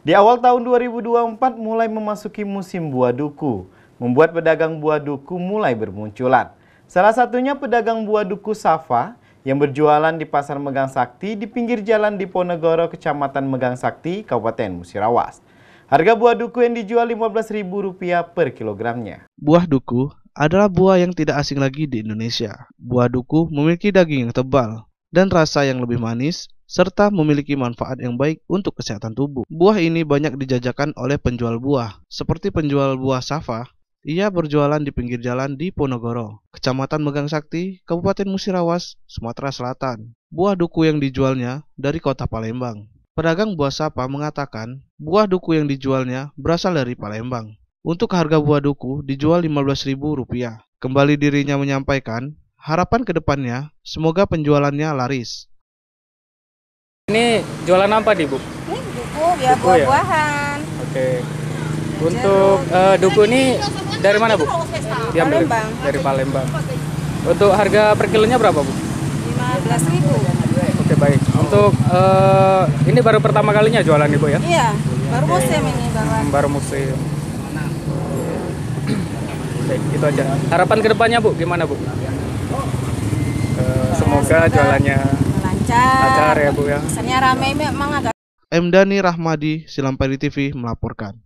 Di awal tahun 2024 mulai memasuki musim buah duku, membuat pedagang buah duku mulai bermunculan. Salah satunya pedagang buah duku Safa yang berjualan di Pasar Megang Sakti di pinggir jalan Diponegoro, Kecamatan Megang Sakti, Kabupaten Musirawas. Harga buah duku yang dijual Rp15.000 per kilogramnya. Buah duku adalah buah yang tidak asing lagi di Indonesia. Buah duku memiliki daging yang tebal dan rasa yang lebih manis, serta memiliki manfaat yang baik untuk kesehatan tubuh. Buah ini banyak dijajakan oleh penjual buah, seperti penjual buah Safa. Ia berjualan di pinggir jalan di Ponorogo, Kecamatan Megang Sakti, Kabupaten Musirawas, Sumatera Selatan. Buah duku yang dijualnya dari kota Palembang. Pedagang buah Safa mengatakan, buah duku yang dijualnya berasal dari Palembang. Untuk harga buah duku dijual Rp15.000. Kembali dirinya menyampaikan, harapan kedepannya semoga penjualannya laris. Ini jualan apa nih, Bu? Ini duku ya, buah-buahan. Oke. Untuk duku ini dari mana, Bu? Diambil Palembang. dari Palembang. Untuk harga per kilonya berapa, Bu? 15.000. Oke, baik. Untuk ini baru pertama kalinya jualan nih, Bu ya? Iya, baru musim ini bawaan. Baru musim. Baik, itu aja. Harapan kedepannya, Bu, gimana, Bu? Semoga jualannya lancar ya, Bu ya. Pesannya ramai memang agak. M. Dhani Rahmadi, Silampari TV melaporkan.